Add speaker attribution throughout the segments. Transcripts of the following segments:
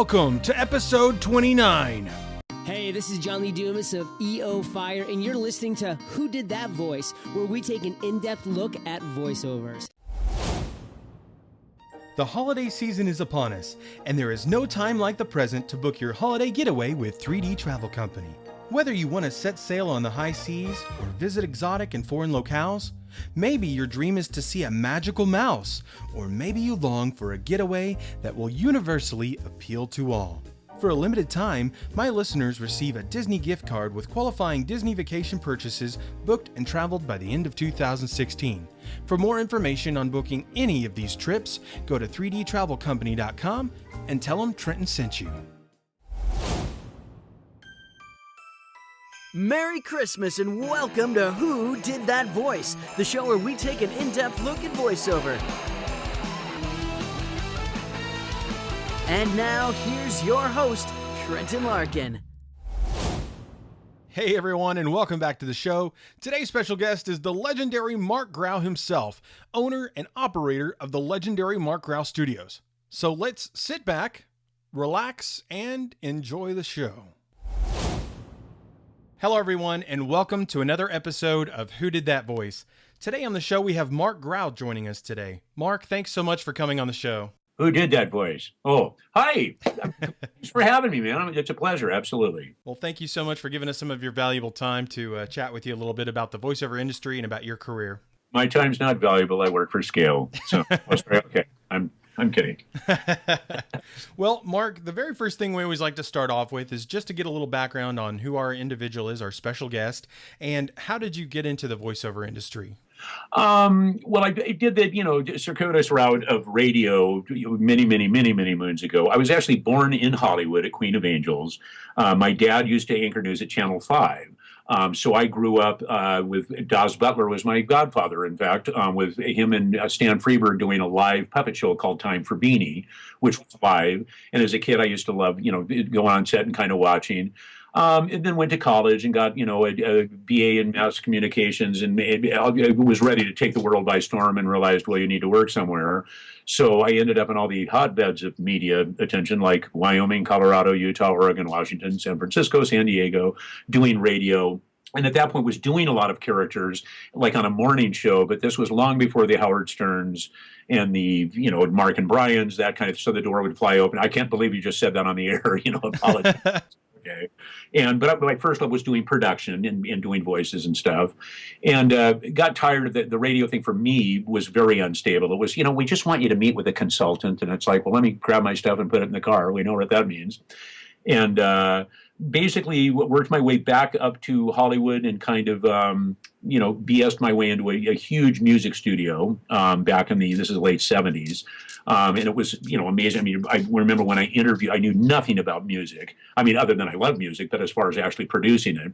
Speaker 1: Welcome to episode 29.
Speaker 2: Hey, this is John Lee Dumas of EO Fire, and you're listening to Who Did That Voice, where we take an in-depth look at voiceovers.
Speaker 1: The holiday season is upon us, and there is no time like the present to book your holiday getaway with 3D Travel Company. Whether you want to set sail on the high seas or visit exotic and foreign locales, maybe your dream is to see a magical mouse, or maybe you long for a getaway that will universally appeal to all. For a limited time, my listeners receive a Disney gift card with qualifying Disney vacation purchases booked and traveled by the end of 2016. For more information on booking any of these trips, go to 3dtravelcompany.com and tell them Trenton sent you.
Speaker 3: Merry Christmas and welcome to Who Did That Voice, the show where we take an in-depth look at voiceover. And now, here's your host, Trenton Larkin.
Speaker 1: Hey everyone, and welcome back to the show. Today's special guest is the legendary Marc Graue himself, owner and operator of the Legendary Marc Graue Studios. So let's sit back, relax, and enjoy the show. Hello everyone, and welcome to another episode of Who Did That Voice. Today on the show we have Marc Graue joining us today. Marc, thanks so much for coming on the show.
Speaker 4: Who did that voice? Oh, hi. Thanks for having me, man. It's a pleasure. Absolutely.
Speaker 1: Well, thank you so much for giving us some of your valuable time to chat with you a little bit about the voiceover industry and about your career.
Speaker 4: My time's not valuable. I work for scale. So, okay. I'm kidding.
Speaker 1: Well, Marc, the very first thing we always like to start off with is just to get a little background on who our individual is, our special guest, and how did you get into the voiceover industry?
Speaker 4: Well, I did the, circuitous route of radio many moons ago. I was actually born in Hollywood at Queen of Angels. My dad used to anchor news at Channel 5. So I grew up with Daz Butler was my godfather, in fact, with him and Stan Freberg doing a live puppet show called Time for Beanie, which was live. And as a kid, I used to love, going on set and kind of watching. And then went to college and got, a BA in mass communications, and was ready to take the world by storm and realized, well, you need to work somewhere. So I ended up in all the hotbeds of media attention, like Wyoming, Colorado, Utah, Oregon, Washington, San Francisco, San Diego, doing radio. And at that point was doing a lot of characters, like on a morning show, but this was long before the Howard Sterns and the, Mark and Brian's, that kind of, so the door would fly open. I can't believe you just said that on the air, apologize. Okay. But my first love was doing production and doing voices and stuff, and got tired of the radio thing. For me, was very unstable. It was, we just want you to meet with a consultant, and it's like, well, let me grab my stuff and put it in the car. We know what that means. And basically worked my way back up to Hollywood and kind of, BS'd my way into a huge music studio back in this is the late 70s. And it was, amazing. I mean, I remember when I interviewed, I knew nothing about music. I mean, other than I love music, but as far as actually producing it.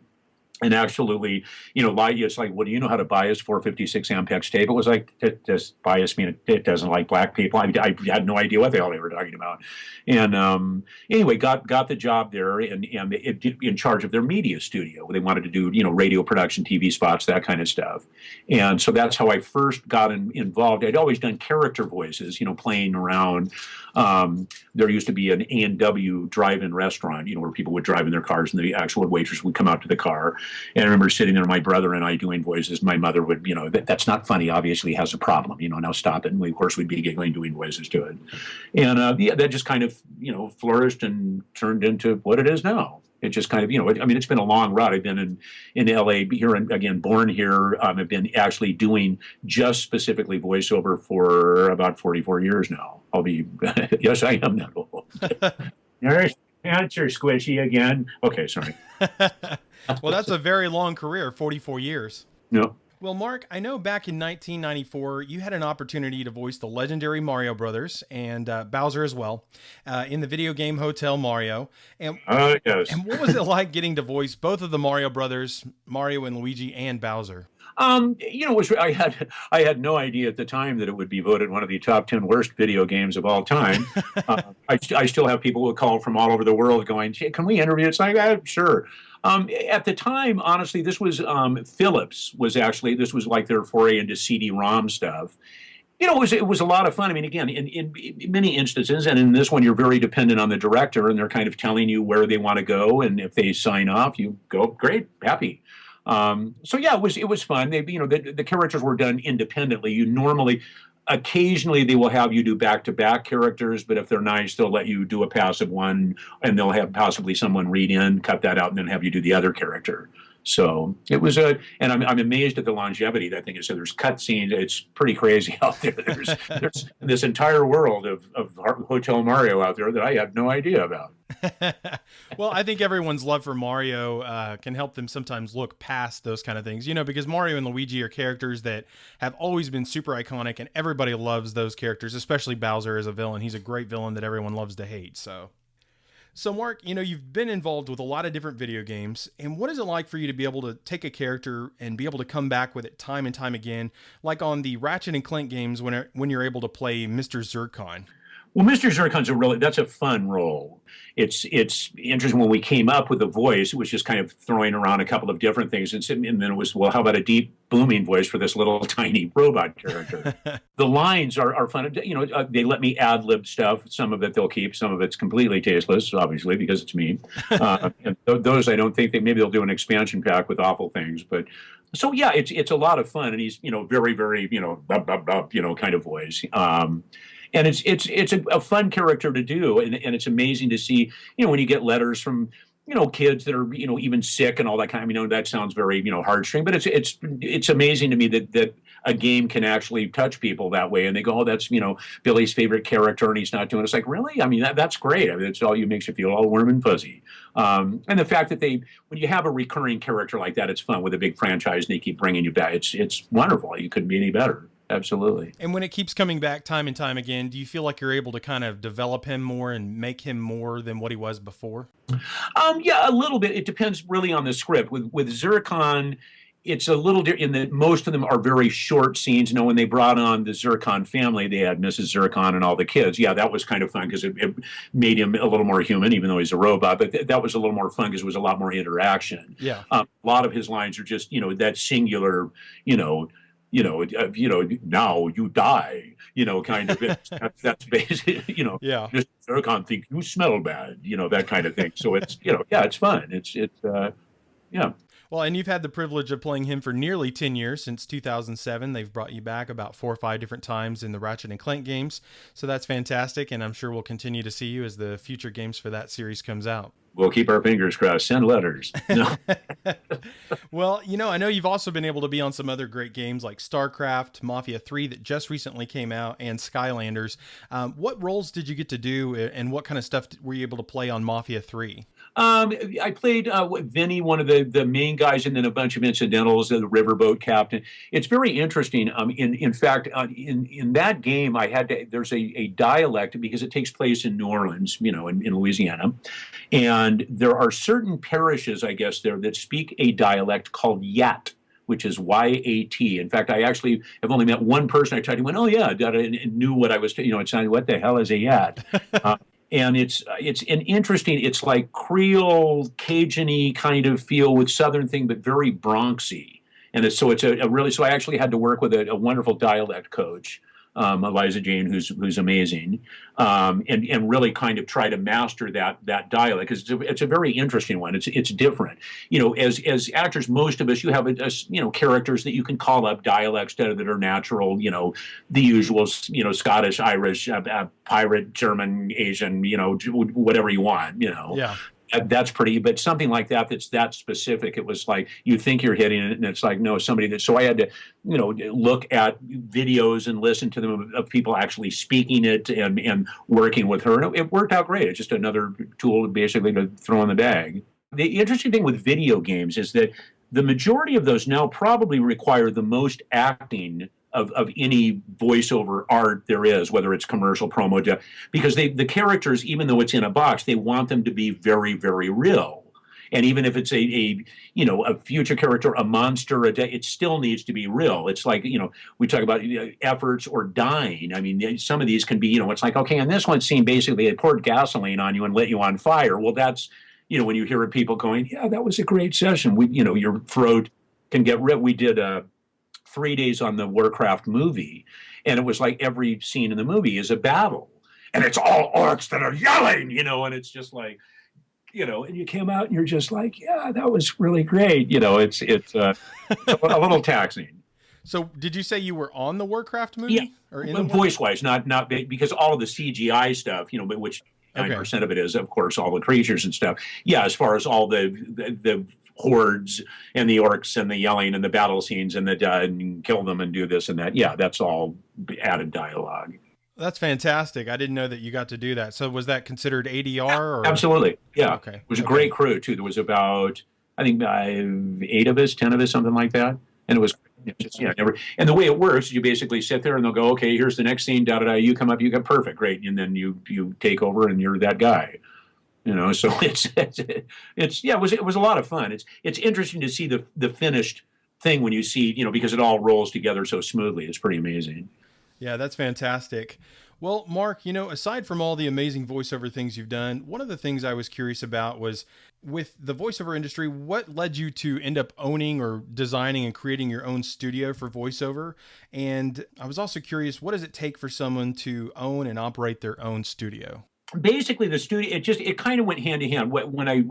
Speaker 4: And absolutely, it's like, well, do you know how to bias 456 Ampex tape? It was like, does bias mean it doesn't like black people? I had no idea what the hell they were talking about. And anyway, got the job there and in charge of their media studio. They wanted to do, radio production, TV spots, that kind of stuff. And so that's how I first got involved. I'd always done character voices, playing around. There used to be an A&W drive-in restaurant, where people would drive in their cars and the actual waitress would come out to the car. And I remember sitting there, my brother and I doing voices. My mother would, that's not funny, obviously has a problem, now stop it. And of course we'd be giggling, doing voices to it. And that just kind of, flourished and turned into what it is now. It just kind of, it's been a long ride. I've been in LA here, and again, born here. I've been actually doing just specifically voiceover for about 44 years now. Yes, I am that old. There's answer squishy again. Okay, sorry.
Speaker 1: Well, that's a very long career, 44 years.
Speaker 4: No.
Speaker 1: Well, Marc, I know back in 1994, you had an opportunity to voice the legendary Mario brothers and Bowser as well in the video game Hotel Mario. And,
Speaker 4: yes.
Speaker 1: And what was it like getting to voice both of the Mario brothers, Mario and Luigi, and Bowser?
Speaker 4: I had no idea at the time that it would be voted one of the top 10 worst video games of all time. I still have people who call from all over the world going, can we interview? It's like, sure. At the time, honestly, this was Philips was actually, this was like their foray into CD-ROM stuff. It was a lot of fun. I mean, again, in many instances, and in this one, you're very dependent on the director, and they're kind of telling you where they want to go, and if they sign off, you go, great, happy. So yeah, it was fun. The characters were done independently. You normally, occasionally, they will have you do back-to-back characters, but if they're nice, they'll let you do a passive one, and they'll have possibly someone read in, cut that out, and then have you do the other character. So it was and I'm amazed at the longevity of that thing. So there's cut scenes. It's pretty crazy out there. There's this entire world of Hotel Mario out there that I had no idea about.
Speaker 1: Well, I think everyone's love for Mario can help them sometimes look past those kind of things, because Mario and Luigi are characters that have always been super iconic, and everybody loves those characters, especially Bowser as a villain. He's a great villain that everyone loves to hate. So Mark, you've been involved with a lot of different video games, and what is it like for you to be able to take a character and be able to come back with it time and time again, like on the Ratchet and Clank games when you're able to play Mr. Zurkon?
Speaker 4: Well, Mr. Zurkon's that's a fun role. It's interesting. When we came up with the voice, it was just kind of throwing around a couple of different things, and then it was, well, how about a deep booming voice for this little tiny robot character? The lines are fun. They let me ad-lib stuff. Some of it they'll keep. Some of it's completely tasteless, obviously, because it's me. And those I don't think maybe they'll do an expansion pack with awful things, but. So yeah, it's a lot of fun, and he's very very blah, blah, blah, kind of voice. And it's a fun character to do, and it's amazing to see when you get letters from kids that are even sick and all that kind of that sounds very heartstring, but it's amazing to me that a game can actually touch people that way, and they go, oh, that's Billy's favorite character, and he's not doing it. It's like, really? I mean, that's great. I mean, it's all makes you feel all warm and fuzzy. And the fact that when you have a recurring character like that, it's fun with a big franchise, and they keep bringing you back. It's wonderful. You couldn't be any better. Absolutely.
Speaker 1: And when it keeps coming back time and time again, do you feel like you're able to kind of develop him more and make him more than what he was before?
Speaker 4: Yeah, a little bit. It depends really on the script. With Zurkon, it's a little different in that most of them are very short scenes. When they brought on the Zurkon family, they had Mrs. Zurkon and all the kids. Yeah, that was kind of fun because it made him a little more human, even though he's a robot. But that was a little more fun because it was a lot more interaction.
Speaker 1: Yeah.
Speaker 4: A lot of his lines are just, that singular, now you die, kind of, that's basically,
Speaker 1: yeah.
Speaker 4: Mr. Zurkon think you smell bad, that kind of thing. So it's, yeah, it's fun. Yeah.
Speaker 1: Well, and you've had the privilege of playing him for nearly 10 years, since 2007. They've brought you back about 4 or 5 different times in the Ratchet and Clank games. So that's fantastic. And I'm sure we'll continue to see you as the future games for that series comes out.
Speaker 4: We'll keep our fingers crossed. Send letters. No.
Speaker 1: Well, I know you've also been able to be on some other great games like StarCraft, Mafia 3 that just recently came out, and Skylanders. What roles did you get to do, and what kind of stuff were you able to play on Mafia 3?
Speaker 4: I played Vinny, one of the main guys, and then a bunch of incidentals, the riverboat captain. It's very interesting. In fact, in that game, there's a dialect because it takes place in New Orleans, in Louisiana. And there are certain parishes, I guess, there that speak a dialect called Yat, which is Y-A-T. In fact, I actually have only met one person. I tried to went, oh yeah, and knew what I was, it sounded, what the hell is a Yat? And it's an interesting, it's like Creole, Cajun-y kind of feel with Southern thing, but very Bronxy. And it's a really, so I actually had to work with a wonderful dialect coach, Eliza Jane, who's amazing, and really kind of try to master that dialect, because it's a very interesting one. It's different. As actors, most of us, you have characters that you can call up dialects that are natural. The usual, Scottish, Irish, pirate, German, Asian, whatever you want.
Speaker 1: Yeah.
Speaker 4: That's pretty, but something like that's that specific. It was like you think you're hitting it, and it's like no, somebody that. So I had to, look at videos and listen to them of people actually speaking it and working with her, and it worked out great. It's just another tool basically to throw in the bag. The interesting thing with video games is that the majority of those now probably require the most acting of any voiceover art there is, whether it's commercial, promo, because the characters, even though it's in a box, they want them to be very, very real. And even if it's a future character, a monster, it still needs to be real. It's like, we talk about efforts or dying. I mean, some of these can be, it's like, okay, in this one scene, basically they poured gasoline on you and lit you on fire. Well, that's, when you hear people going, yeah, that was a great session. Your throat can get ripped. We did 3 days on the Warcraft movie, and it was like every scene in the movie is a battle, and it's all orcs that are yelling, and it's just like, and you came out and you're just like, yeah, that was really great. It's a little taxing.
Speaker 1: So did you say you were on the Warcraft movie?
Speaker 4: Yeah,
Speaker 1: Or in the
Speaker 4: voice wise, not because all of the CGI stuff, but which 9% of it is, of course, all the creatures and stuff. Yeah, as far as all the hordes and the orcs and the yelling and the battle scenes and and kill them and do this and that. Yeah, that's all added dialogue.
Speaker 1: That's fantastic. I didn't know that you got to do that. So was that considered ADR? Or?
Speaker 4: Absolutely. Yeah.
Speaker 1: Okay.
Speaker 4: It was a great crew too. There was about, I think, 8 of us, 10 of us, something like that. And it was just, and the way it works is you basically sit there and they'll go, okay, here's the next scene, you come up, you get perfect, great. And then you take over and you're that guy. So it was a lot of fun. It's interesting to see the finished thing when you see, because it all rolls together so smoothly. It's pretty amazing.
Speaker 1: Yeah, that's fantastic. Well, Mark, aside from all the amazing voiceover things you've done, one of the things I was curious about was with the voiceover industry, what led you to end up owning or designing and creating your own studio for voiceover? And I was also curious, what does it take for someone to own and operate their own studio?
Speaker 4: Basically, the studio, it kind of went hand in hand. When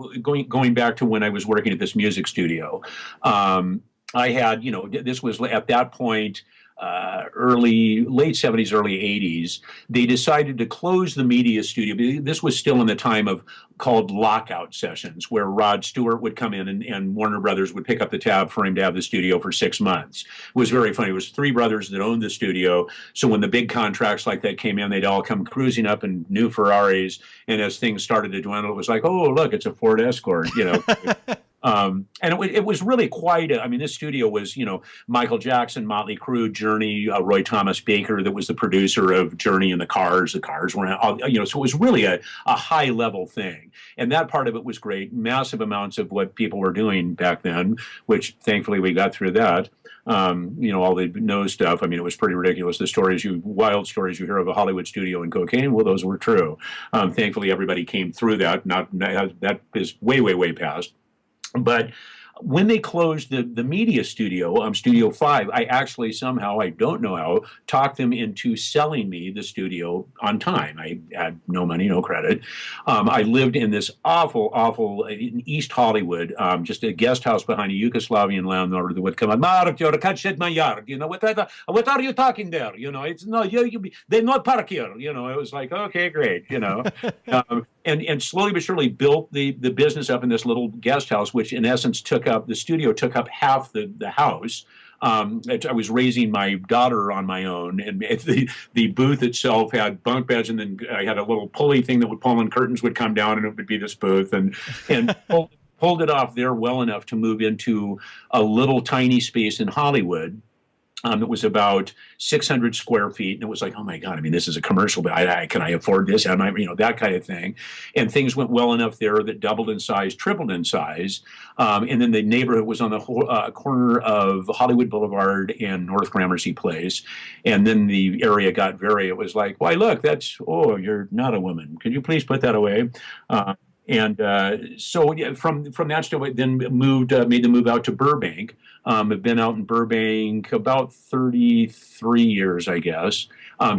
Speaker 4: going back to when I was working at this music studio, I had, this was at that point, late 70s, early 80s, they decided to close the media studio. This was still in the time of called lockout sessions, where Rod Stewart would come in and Warner Brothers would pick up the tab for him to have the studio for 6 months. It was very funny. It was 3 brothers that owned the studio. So when the big contracts like that came in, they'd all come cruising up in new Ferraris. And as things started to dwindle, it was like, oh, look, it's a Ford Escort, And it was really quite this studio was, Michael Jackson, Motley Crue, Journey, Roy Thomas Baker, that was the producer of Journey and the Cars. The Cars were, so it was really a high level thing. And that part of it was great. Massive amounts of what people were doing back then, which thankfully we got through that. All the nose stuff. It was pretty ridiculous. The wild stories you hear of a Hollywood studio and cocaine, well, those were true. Thankfully, everybody came through that. That is way, way, way past. But when they closed the media studio, Studio 5, I actually somehow, I don't know how, talked them into selling me the studio on time. I had no money, no credit. I lived in this awful, in East Hollywood, just a guest house behind a Yugoslavian landlord that would come up, Mark, you can't shed my yard. What are you talking there? It's no, they're not park here. It was like, okay, great, and slowly but surely built the business up in this little guest house, which in essence the studio took up half the house. I was raising my daughter on my own, and the booth itself had bunk beds, and then I had a little pulley thing that would pull, and curtains would come down, and it would be this booth, and pulled it off there well enough to move into a little tiny space in Hollywood. It was about 600 square feet, and it was like, oh my God, this is a commercial, but can I afford this? That kind of thing. And things went well enough there that doubled in size, tripled in size. And then the neighborhood was on the corner of Hollywood Boulevard and North Gramercy Place. And then the area got it was like, why, look, you're not a woman. Could you please put that away? So from that studio, then made the move out to Burbank. I've been out in Burbank about 33 years, I guess.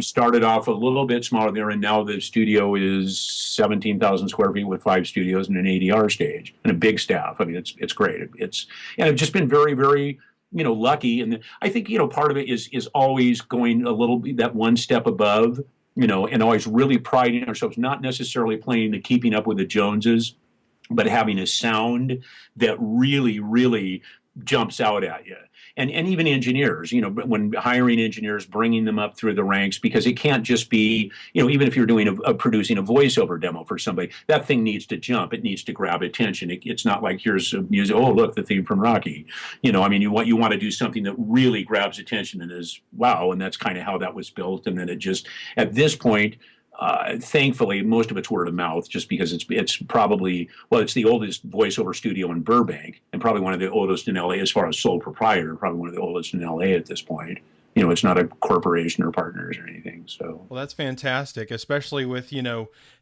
Speaker 4: Started off a little bit smaller there, and now the studio is 17,000 square feet with 5 studios and an ADR stage and a big staff. It's great. And I've just been very, very lucky. And I think part of it is always going a little bit that one step above. And always really priding ourselves, not necessarily playing the keeping up with the Joneses, but having a sound that really, really jumps out at you. And even engineers, when hiring engineers, bringing them up through the ranks, because it can't just be, even if you're producing a voiceover demo for somebody, that thing needs to jump. It needs to grab attention. It's not like here's a music. Oh, look, the theme from Rocky. You want to do something that really grabs attention and is wow. And that's kind of how that was built. And then it just at this point. Thankfully, most of it's word of mouth, just because it's probably, it's the oldest voiceover studio in Burbank, and probably one of the oldest in LA as far as sole proprietor, probably one of the oldest in LA at this point. It's not a corporation or partners or anything. So,
Speaker 1: well, that's fantastic, especially with,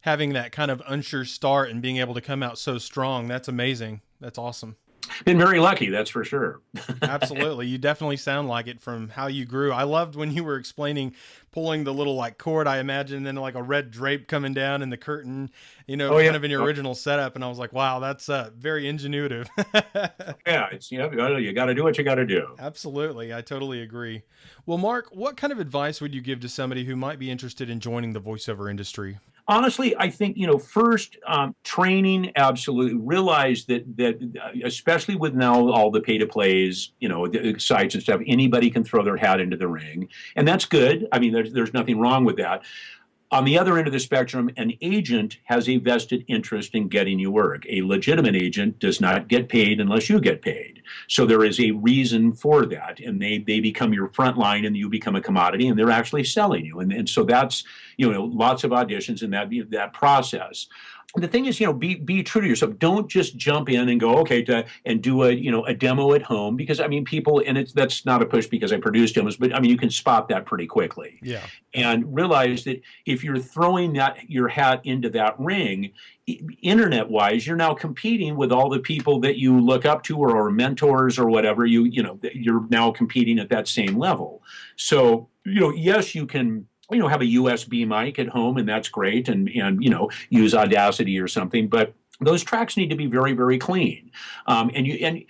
Speaker 1: having that kind of unsure start and being able to come out so strong. That's amazing. That's awesome.
Speaker 4: Been very lucky, that's for sure.
Speaker 1: Absolutely. You definitely sound like it from how you grew. I loved when you were explaining pulling the little like cord, I imagine, and then like a red drape coming down in the curtain,
Speaker 4: Oh yeah.
Speaker 1: kind of in your original setup. And I was like, wow, that's very ingenuitive.
Speaker 4: Yeah, it's you got to do what you got to do.
Speaker 1: Absolutely. I totally agree. Well, Mark, what kind of advice would you give to somebody who might be interested in joining the voiceover industry?
Speaker 4: Honestly, I think, first, training, absolutely. Realize that especially with now all the pay to plays, the sites and stuff, anybody can throw their hat into the ring, and that's good. I mean, there's nothing wrong with that. On the other end of the spectrum, an agent has a vested interest in getting you work. A legitimate agent does not get paid unless you get paid. So there is a reason for that, and they become your front line, and you become a commodity, and they're actually selling you. And so that's, lots of auditions in that process. The thing is, be true to yourself. Don't just jump in and go, okay, and do a demo at home, because I mean, people, and that's not a push because I produce demos, but I mean, you can spot that pretty quickly.
Speaker 1: Yeah.
Speaker 4: And realize that if you're throwing your hat into that ring, internet-wise, you're now competing with all the people that you look up to or mentors or whatever. You're now competing at that same level. So, yes, you can have a USB mic at home, and that's great, and use Audacity or something, but those tracks need to be very, very clean. And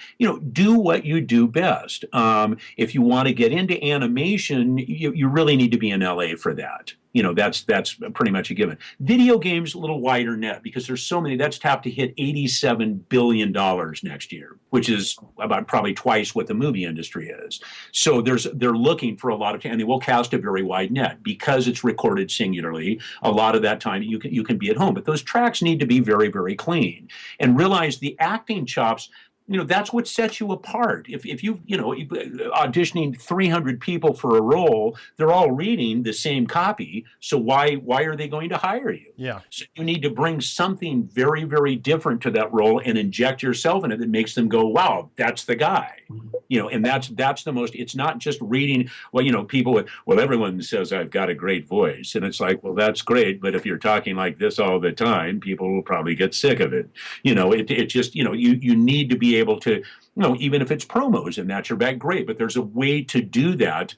Speaker 4: do what you do best. If you want to get into animation, you really need to be in LA for that. That's pretty much a given. Video games, a little wider net, because there's so many. That's tapped to hit $87 billion next year, which is about probably twice what the movie industry is. So they're looking for a lot of, and they will cast a very wide net because it's recorded singularly. A lot of that time you can be at home, but those tracks need to be very, very clean. And realize the acting chops, that's what sets you apart. If you auditioning 300 people for a role, they're all reading the same copy. So why are they going to hire you?
Speaker 1: Yeah.
Speaker 4: So you need to bring something very, very different to that role and inject yourself in it that makes them go, wow, that's the guy. And that's the most. It's not just reading. People. Well, everyone says I've got a great voice, and it's like, well, that's great, but if you're talking like this all the time, people will probably get sick of it. It just you need to be able to, even if it's promos and that's your bag, great, but there's a way to do that.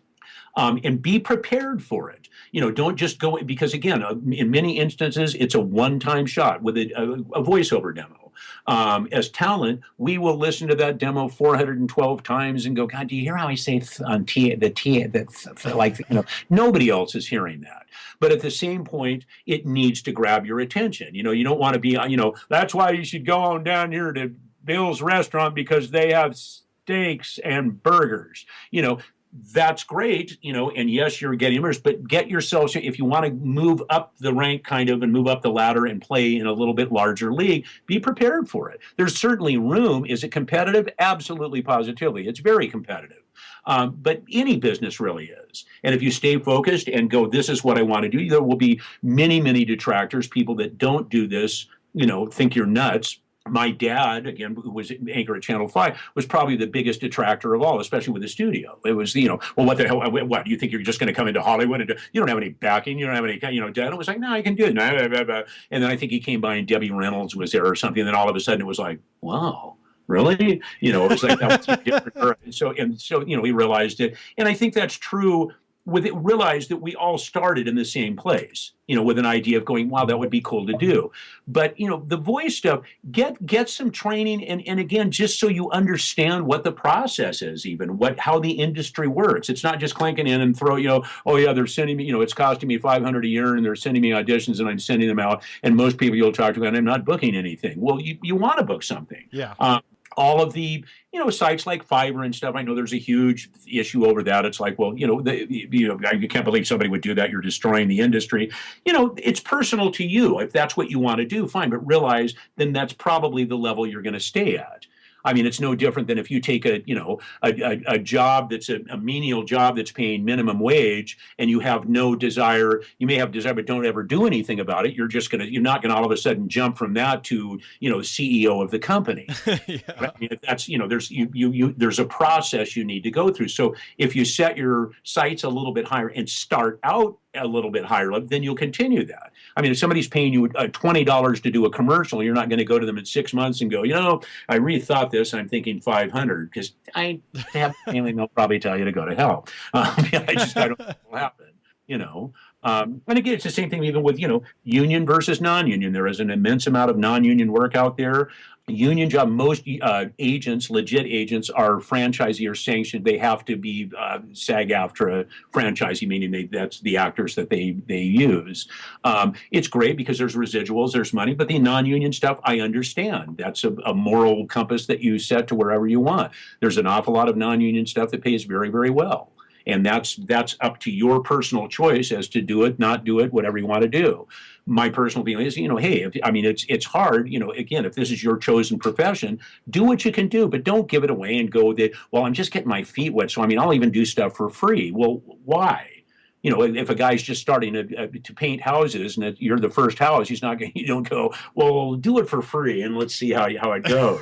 Speaker 4: And be prepared for it. Don't just go, because again, in many instances, it's a one-time shot with a voiceover demo. As talent, we will listen to that demo 412 times and go, God, do you hear how I say on nobody else is hearing that. But at the same point, it needs to grab your attention. You don't want to be, that's why you should go on down here to Bill's restaurant because they have steaks and burgers. That's great, and yes, you're getting immersed, but get yourself, if you want to move up the rank kind of and move up the ladder and play in a little bit larger league, be prepared for it. There's certainly room. Is it competitive? Absolutely, positively. It's very competitive. But any business really is. And if you stay focused and go, this is what I want to do, there will be many, many detractors, people that don't do this, think you're nuts. My dad, again, who was anchor at Channel 5, was probably the biggest detractor of all, especially with the studio. It was, well, what the hell, what, do you think you're just going to come into Hollywood and you don't have any backing, you don't have any, dad? It was like, no, I can do it. And then I think he came by and Debbie Reynolds was there or something, and then all of a sudden it was like, wow. Really? It was like that was different. So he realized it. And I think that's true with it, realized that we all started in the same place, with an idea of going, wow, that would be cool to do. But, the voice stuff, get some training. And again, just so you understand what the process is, even how the industry works. It's not just clanking in and throw, oh yeah, they're sending me, it's costing me $500 a year and they're sending me auditions and I'm sending them out. And most people you'll talk to, and I'm not booking anything. Well, you want to book something.
Speaker 1: Yeah.
Speaker 4: All of the, sites like Fiverr and stuff, I know there's a huge issue over that. It's like, well, you can't believe somebody would do that. You're destroying the industry. It's personal to you. If that's what you want to do, fine. But realize then that's probably the level you're going to stay at. I mean, it's no different than if you take a job that's a menial job that's paying minimum wage and you have no desire, you may have desire, but don't ever do anything about it. You're not going to all of a sudden jump from that to, CEO of the company.
Speaker 1: Yeah.
Speaker 4: I mean, if that's, there's a process you need to go through. So if you set your sights a little bit higher and start out a little bit higher, then you'll continue that. I mean, if somebody's paying you $20 to do a commercial, you're not going to go to them in 6 months and go, I rethought this. I'm thinking 500 because I have a feeling they'll probably tell you to go to hell. I don't think it'll happen. And again, it's the same thing even with, union versus non-union. There is an immense amount of non-union work out there. Union job, most agents, legit agents, are franchisee or sanctioned. They have to be SAG-AFTRA franchisee, meaning that's the actors that they use. It's great because there's residuals, there's money, but the non-union stuff, I understand. That's a moral compass that you set to wherever you want. There's an awful lot of non-union stuff that pays very, very well. And that's up to your personal choice as to do it, not do it, whatever you want to do. My personal feeling is, hey, it's hard, again, if this is your chosen profession, do what you can do, but don't give it away and go that, well, I'm just getting my feet wet. So, I'll even do stuff for free. Well, why? If a guy's just starting to paint houses and you're the first house, you don't go, well, do it for free and let's see how it goes.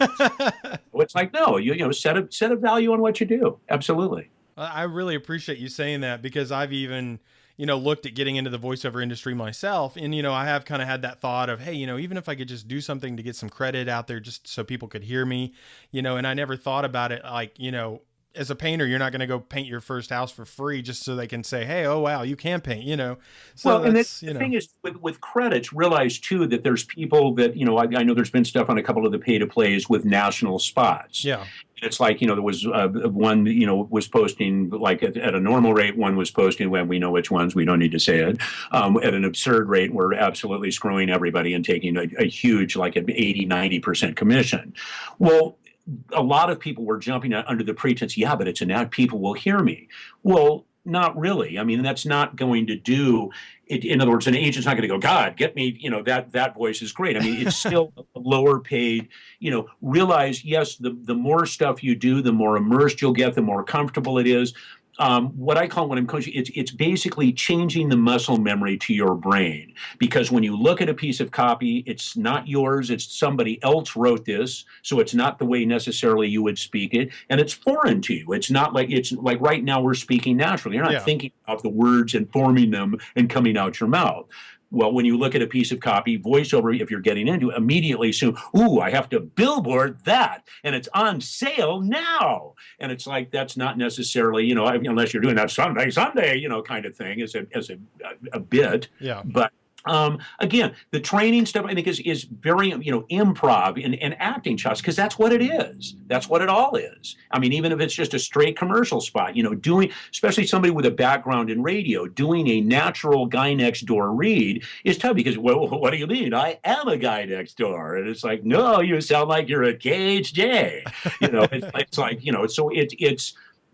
Speaker 4: It's like, no, set a value on what you do. Absolutely.
Speaker 1: I really appreciate you saying that because I've even, looked at getting into the voiceover industry myself. And, I have kind of had that thought of, hey, even if I could just do something to get some credit out there just so people could hear me, and I never thought about it like, as a painter, you're not going to go paint your first house for free just so they can say, hey, oh, wow, you can paint, So
Speaker 4: well, and the thing is with credits, realize too that there's people that, I know there's been stuff on a couple of the pay-to-plays with national spots.
Speaker 1: Yeah.
Speaker 4: It's like, there was one, was posting like at a normal rate, one was posting when we know which ones, we don't need to say it, at an absurd rate. We're absolutely screwing everybody and taking a huge, like an 80-90% commission. Well, a lot of people were jumping under the pretense, yeah, but it's an ad, people will hear me. Well, not really. That's not going to do it. In other words, an agent's not going to go, God, get me, that voice is great. It's still a lower paid, realize, yes, the more stuff you do, the more immersed you'll get, the more comfortable it is. What I call when I'm coaching, it's basically changing the muscle memory to your brain. Because when you look at a piece of copy, it's not yours, it's somebody else wrote this, so it's not the way necessarily you would speak it, and it's foreign to you. It's like right now we're speaking naturally. You're not thinking of the words and forming them and coming out your mouth. Well, when you look at a piece of copy, voiceover, if you're getting into it, immediately assume, ooh, I have to billboard that, and it's on sale now. And it's like, that's not necessarily, unless you're doing that Sunday, kind of thing as a bit.
Speaker 1: Yeah.
Speaker 4: But again, the training stuff I think is very, improv and acting shots, because that's what it is. That's what it all is. Even if it's just a straight commercial spot, doing, especially somebody with a background in radio, doing a natural guy next door read is tough because, well, what do you mean? I am a guy next door. And it's like, no, you sound like you're a KHJ. It's like, so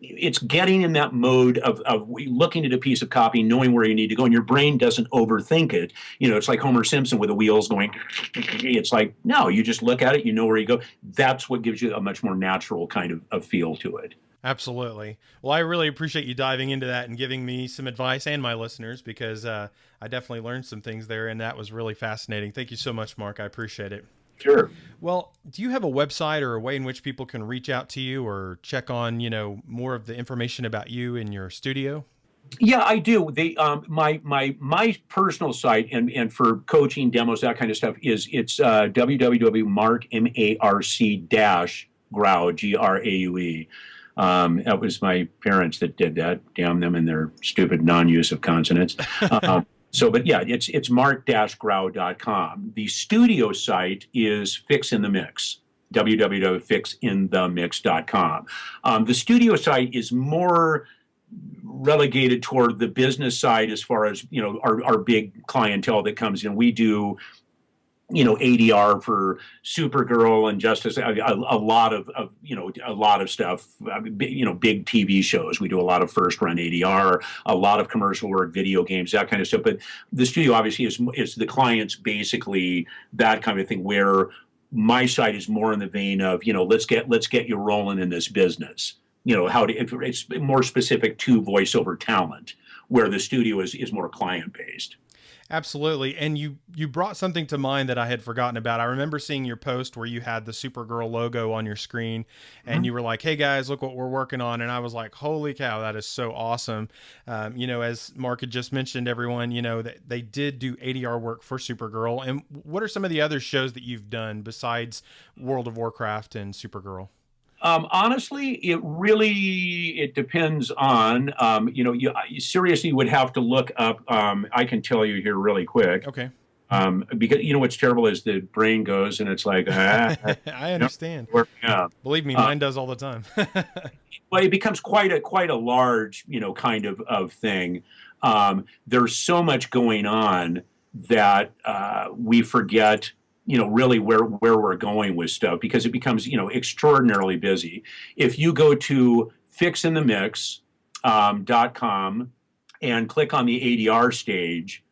Speaker 4: it's getting in that mode of looking at a piece of copy, knowing where you need to go, and your brain doesn't overthink it. It's like Homer Simpson with the wheels going. It's like, no, you just look at it, you know where you go. That's what gives you a much more natural kind of feel to it.
Speaker 1: Absolutely. Well, I really appreciate you diving into that and giving me some advice and my listeners, because I definitely learned some things there, and that was really fascinating. Thank you so much, Mark. I appreciate it.
Speaker 4: Sure.
Speaker 1: Well, do you have a website or a way in which people can reach out to you or check on, more of the information about you in your studio?
Speaker 4: Yeah, I do. My personal site and for coaching, demos, that kind of stuff it's www.marc-graue, Graue. That was my parents that did that. Damn them and their stupid non-use of consonants. But yeah, it's marc-graue.com. The studio site is Fix in the Mix, www.fixinthemix.com. The studio site is more relegated toward the business side as far as, our big clientele that comes in. We do, ADR for Supergirl and Justice, a lot of stuff, big TV shows. We do a lot of first run ADR, a lot of commercial work, video games, that kind of stuff. But the studio obviously is the clients, basically that kind of thing, where my site is more in the vein of, let's get you rolling in this business. It's more specific to voiceover talent, where the studio is more client based.
Speaker 1: Absolutely. And you brought something to mind that I had forgotten about. I remember seeing your post where you had the Supergirl logo on your screen and you were like, "Hey guys, look what we're working on." And I was like, "Holy cow, that is so awesome." As Mark had just mentioned, everyone, that they did do ADR work for Supergirl. And what are some of the other shows that you've done besides World of Warcraft and Supergirl?
Speaker 4: Honestly, it depends on, you seriously would have to look up. I can tell you here really quick.
Speaker 1: Okay.
Speaker 4: Because what's terrible is the brain goes and it's like,
Speaker 1: I understand. Believe me, mine does all the time.
Speaker 4: Well, it becomes quite a large, kind of thing. There's so much going on that we forget really where we're going with stuff, because it becomes, extraordinarily busy. If you go to fixinthemix.com and click on the ADR stage,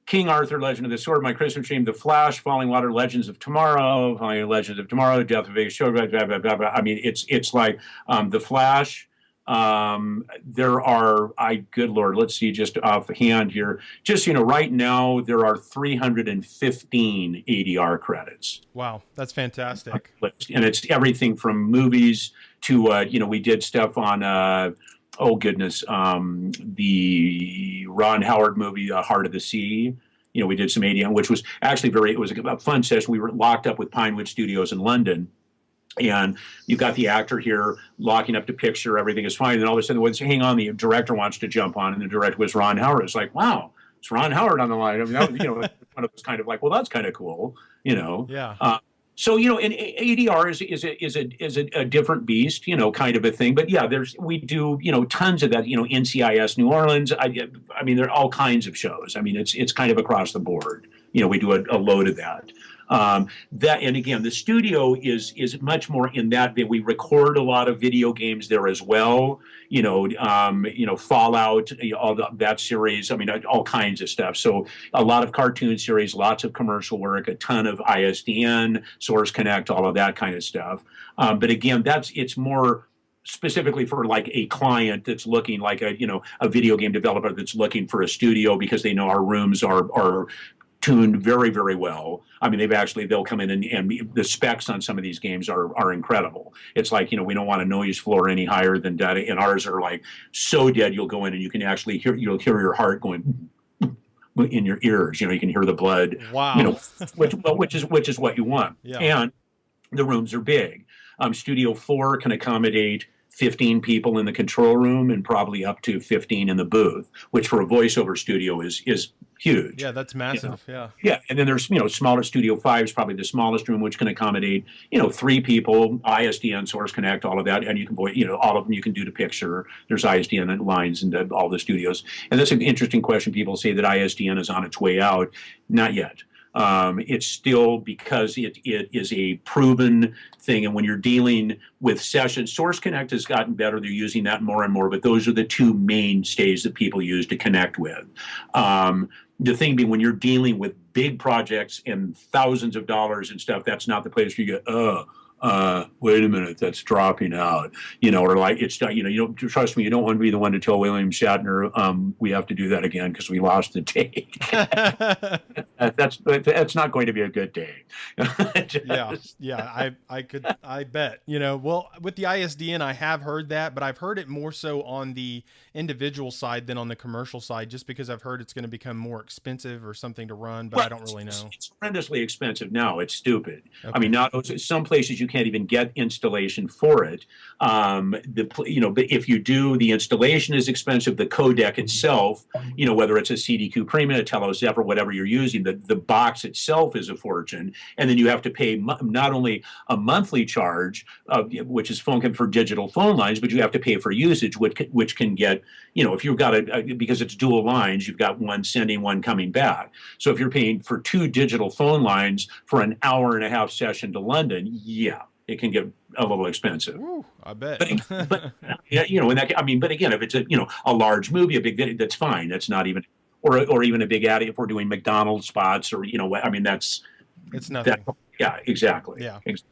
Speaker 4: King Arthur, Legend of the Sword, My Christmas Dream, The Flash, Falling Water, Legends of Tomorrow, Death of Vegas, Show, blah, blah, blah, blah, blah. I mean, it's like The Flash. There are, good Lord, let's see, just offhand here, just, right now there are 315 ADR credits.
Speaker 1: Wow, that's fantastic.
Speaker 4: And it's everything from movies to, we did stuff on, the Ron Howard movie, Heart of the Sea. We did some ADR, which was actually it was a fun session. We were locked up with Pinewood Studios in London. And you've got the actor here locking up the picture, everything is fine. And all of a sudden, hang on, the director wants to jump on, and the director was Ron Howard. It's like, wow, it's Ron Howard on the line. I mean, that was, one of those kind of like, well, that's kind of cool,
Speaker 1: Yeah.
Speaker 4: So and ADR is a different beast, kind of a thing. But yeah, we do tons of that. NCIS New Orleans. I mean, there are all kinds of shows. I mean, it's kind of across the board. We do a load of that. And again, the studio is much more in that we record a lot of video games there as well. Fallout, all that series. I mean, all kinds of stuff. So a lot of cartoon series, lots of commercial work, a ton of ISDN, Source Connect, all of that kind of stuff. But again, it's more specifically for like a client that's looking, like a video game developer that's looking for a studio, because they know our rooms are tuned very, very well. I mean, they'll come in and the specs on some of these games are incredible. It's like, we don't want a noise floor any higher than data, and ours are like so dead, you'll go in and you can actually you'll hear your heart going in your ears. You can hear the blood.
Speaker 1: Wow.
Speaker 4: Which is what you want.
Speaker 1: Yeah.
Speaker 4: And the rooms are big. Studio 4 can accommodate 15 people in the control room and probably up to 15 in the booth, which for a voiceover studio is huge.
Speaker 1: Yeah, that's massive. Yeah.
Speaker 4: Yeah, and then there's smaller Studio 5 is probably the smallest room, which can accommodate 3 people, ISDN, Source Connect, all of that, and you can all of them you can do to picture. There's ISDN lines in all the studios, and that's an interesting question. People say that ISDN is on its way out. Not yet. It's still, because it is a proven thing. And when you're dealing with sessions, Source Connect has gotten better. They're using that more and more, but those are the two mainstays that people use to connect with. The thing being, when you're dealing with big projects and thousands of dollars and stuff, that's not the place where you go, wait a minute, that's dropping out, or like it's, you don't trust me. You don't want to be the one to tell William Shatner, we have to do that again because we lost the date. That's not going to be a good day.
Speaker 1: I bet, well, with the ISDN, I have heard that, but I've heard it more so on the individual side than on the commercial side, just because I've heard it's going to become more expensive or something to run, but I don't really know.
Speaker 4: It's horrendously expensive now. It's stupid.
Speaker 1: Okay.
Speaker 4: I mean, some places you can't even get installation for it. But if you do, the installation is expensive. The codec itself, whether it's a CDQ Premium, a Telezephyr, whatever you're using, the box itself is a fortune. And then you have to pay not only a monthly charge, which is for digital phone lines, but you have to pay for usage, which can get, if you've got because it's dual lines, you've got one sending, one coming back. So if you're paying for 2 digital phone lines for an hour-and-a-half session to London, yeah, it can get a little expensive.
Speaker 1: Ooh, I bet.
Speaker 4: But but again, if it's a large movie, a big video, that's fine. That's not even, or even a big ad if we're doing McDonald's spots, or it's nothing. Yeah, exactly.
Speaker 1: Yeah.
Speaker 4: Exactly.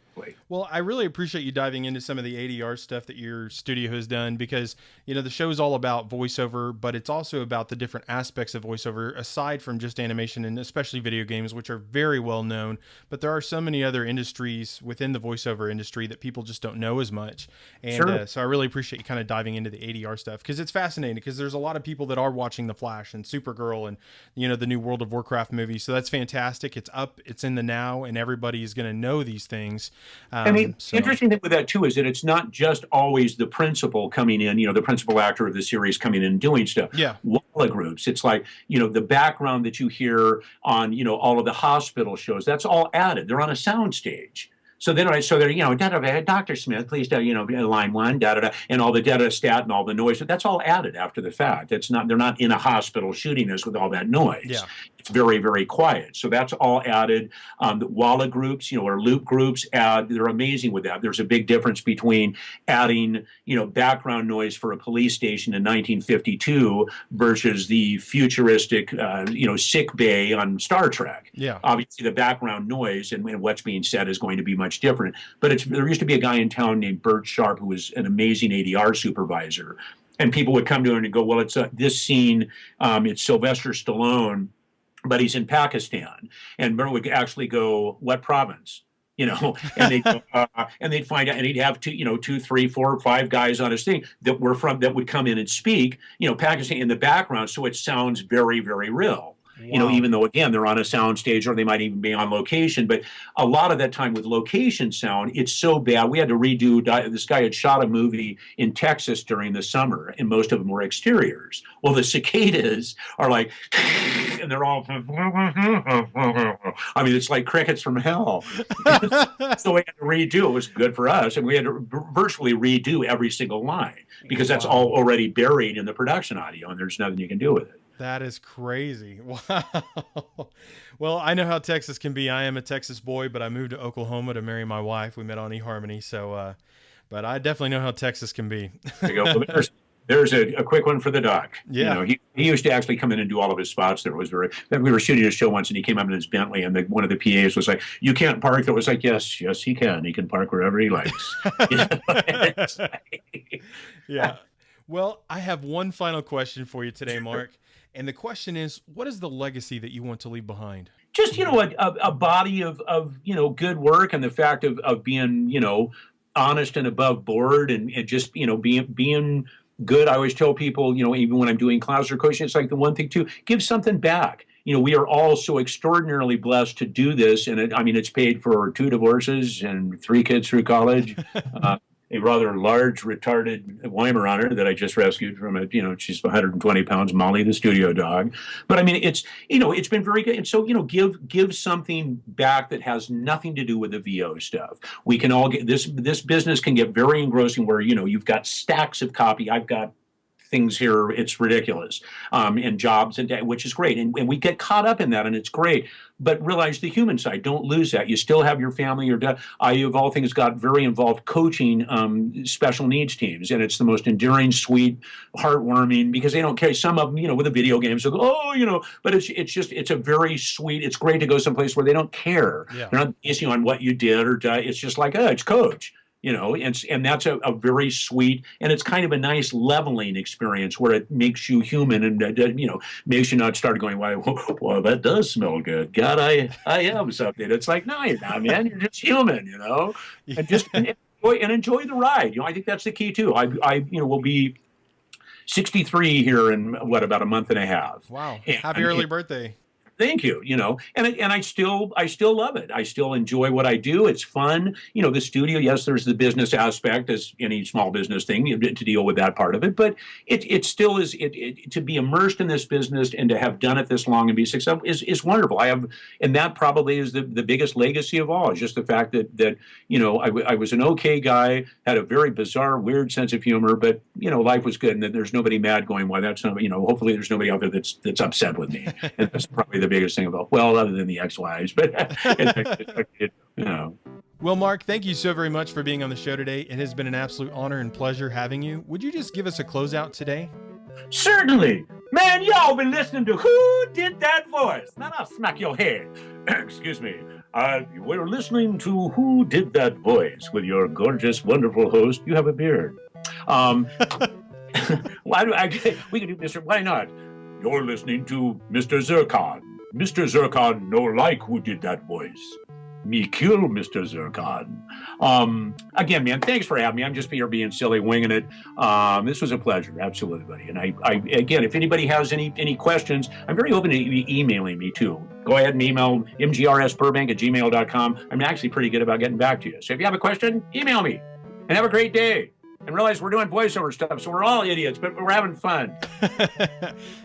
Speaker 1: Well, I really appreciate you diving into some of the ADR stuff that your studio has done, because, you know, the show is all about voiceover, but it's also about the different aspects of voiceover aside from just animation, and especially video games, which are very well known. But there are so many other industries within the voiceover industry that people just don't know as much. And
Speaker 4: Sure.
Speaker 1: so I really appreciate you kind of diving into the ADR stuff, because it's fascinating, because there's a lot of people that are watching The Flash and Supergirl and, you know, the new World of Warcraft movie. So that's fantastic. It's up, it's in the now, and everybody is going to know these things.
Speaker 4: I mean, the interesting thing with that too is that it's not just always the principal coming in, you know, the principal actor of the series coming in and doing stuff.
Speaker 1: Yeah.
Speaker 4: Walla groups. It's like, you know, the background that you hear on, you know, all of the hospital shows, that's all added. They're on a sound stage. So they're, you know, Dr. Smith, please, you know, line one, and all the stat and all the noise. That's all added after the fact. It's not, they're not in a hospital shooting this with all that noise.
Speaker 1: Yeah.
Speaker 4: It's very, very quiet. So that's all added. The Walla groups, you know, or loop groups, they're amazing with that. There's a big difference between adding, you know, background noise for a police station in 1952 versus the futuristic, you know, sick bay on Star Trek.
Speaker 1: Yeah.
Speaker 4: Obviously, the background noise and what's being said is going to be much different. But there used to be a guy in town named Bert Sharp who was an amazing ADR supervisor. And people would come to him and go, well, it's this scene, it's Sylvester Stallone, but he's in Pakistan. And Bert would actually go, what province? You know, and they'd find out, and he'd have two, three, 4, 5 guys on his thing that would come in and speak, you know, Pakistan in the background. So it sounds very, very real. Wow. You know, even though, again, they're on a sound stage or they might even be on location. But a lot of that time with location sound, it's so bad. We had to redo, this guy had shot a movie in Texas during the summer, and most of them were exteriors. Well, the cicadas are like, and they're all, I mean, it's like crickets from hell. So we had to redo. It was good for us. And we had to virtually redo every single line because that's all already buried in the production audio, and there's nothing you can do with it.
Speaker 1: That is crazy. Wow. Well, I know how Texas can be. I am a Texas boy, but I moved to Oklahoma to marry my wife. We met on eHarmony. So, but I definitely know how Texas can be.
Speaker 4: There you go. Well, there's a quick one for the doc.
Speaker 1: Yeah.
Speaker 4: You know, he used to actually come in and do all of his spots. We were shooting a show once, and he came up in his Bentley, and one of the PAs was like, "You can't park." It was like, yes, he can. He can park wherever he likes.
Speaker 1: Yeah. Well, I have one final question for you today, Mark. And the question is, what is the legacy that you want to leave behind?
Speaker 4: Just, you know, a body of, you know, good work, and the fact of being, you know, honest and above board, and just, you know, being good. I always tell people, you know, even when I'm doing classes or coaching, it's like the one thing too, give something back. You know, we are all so extraordinarily blessed to do this. And it's paid for 2 divorces and 3 kids through college. A rather large, retarded Weimaraner that I just rescued from she's 120 pounds, Molly, the studio dog. But I mean, it's been very good. And so, you know, give something back that has nothing to do with the VO stuff. We can all get this business can get very engrossing where, you know, you've got stacks of copy. I've got things here, it's ridiculous, and jobs, which is great. And we get caught up in that, and it's great. But realize the human side. Don't lose that. You still have your family. I, of all things, got very involved coaching special needs teams. And it's the most endearing, sweet, heartwarming, because they don't care. Some of them, you know, with the video games, they'll go, oh, you know, but it's a very sweet, it's great to go someplace where they don't care. Yeah. They're not basing on what you did or it's just like, it's coach. You know, and that's a very sweet, and it's kind of a nice leveling experience where it makes you human and, you know, makes you not start going, well, that does smell good. God, I am something. It's like, no, you're not, man. You're just human, you know, and just enjoy the ride. You know, I think that's the key too. I you know, will be 63 here in about a month and a half.
Speaker 1: Wow. Happy early birthday.
Speaker 4: Thank you. You know, and I still love it. I still enjoy what I do. It's fun. You know, the studio, yes, there's the business aspect as any small business thing to deal with that part of it, but it still is to be immersed in this business and to have done it this long and be successful is wonderful. And that probably is the biggest legacy of all, is just the fact that you know, I was an okay guy, had a very bizarre, weird sense of humor, but you know, life was good, and that there's nobody mad going, why that's not, you know, hopefully there's nobody out there that's upset with me. And that's probably the biggest thing about, well, other than the ex-wives, but you know.
Speaker 1: Well, Mark, thank you so very much for being on the show today. It has been an absolute honor and pleasure having you. Would you just give us a closeout today?
Speaker 4: Certainly. Man, y'all been listening to Who Did That Voice? Now I'll smack your head. Excuse me. We're listening to Who Did That Voice with your gorgeous, wonderful host. You have a beard. We can do Mr. Why not? You're listening to Mr. Zircon. Mr. Zircon no like Who Did That Voice. Me kill Mr. Zircon. Again, man, thanks for having me. I'm just here being silly, winging it. This was a pleasure, absolutely, buddy. And I again, if anybody has any questions, I'm very open to emailing me too. Go ahead and email mgrsburbank@gmail.com. I'm actually pretty good about getting back to you. So if you have a question, email me. And have a great day. And realize we're doing voiceover stuff, so we're all idiots, but we're having fun.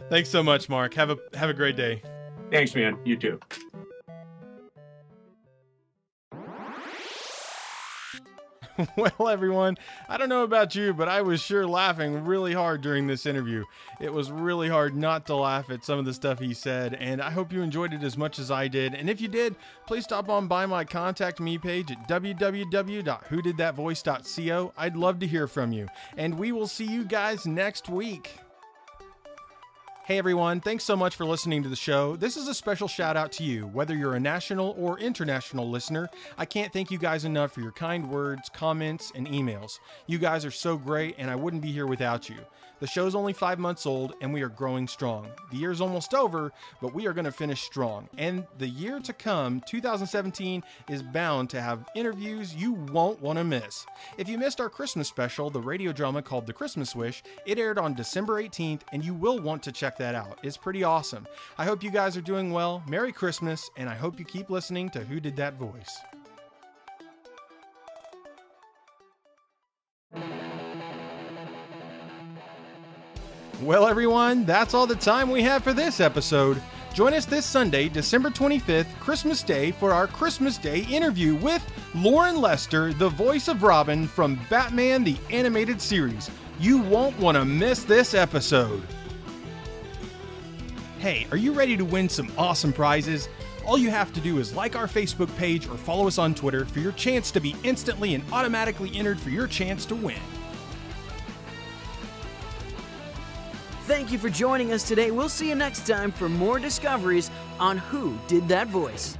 Speaker 1: Thanks so much, Mark. Have a great day.
Speaker 4: Thanks, man. You too.
Speaker 1: Well, everyone, I don't know about you, but I was sure laughing really hard during this interview. It was really hard not to laugh at some of the stuff he said, and I hope you enjoyed it as much as I did. And if you did, please stop on by my Contact Me page at www.whodidthatvoice.co. I'd love to hear from you, and we will see you guys next week. Hey everyone, thanks so much for listening to the show. This is a special shout out to you, whether you're a national or international listener. I can't thank you guys enough for your kind words, comments, and emails. You guys are so great, and I wouldn't be here without you. The show's only 5 months old, and we are growing strong. The year's almost over, but we are going to finish strong. And the year to come, 2017, is bound to have interviews you won't want to miss. If you missed our Christmas special, the radio drama called The Christmas Wish, it aired on December 18th, and you will want to check that out. It's pretty awesome. I hope you guys are doing well. Merry Christmas, and I hope you keep listening to Who Did That Voice. Well, everyone, that's all the time we have for this episode. Join us this Sunday, December 25th, Christmas Day, for our Christmas Day interview with Lauren Lester, the voice of Robin from Batman the Animated Series. You won't want to miss this episode. Hey, are you ready to win some awesome prizes? All you have to do is like our Facebook page or follow us on Twitter for your chance to be instantly and automatically entered for your chance to win.
Speaker 3: Thank you for joining us today. We'll see you next time for more discoveries on Who Did That Voice.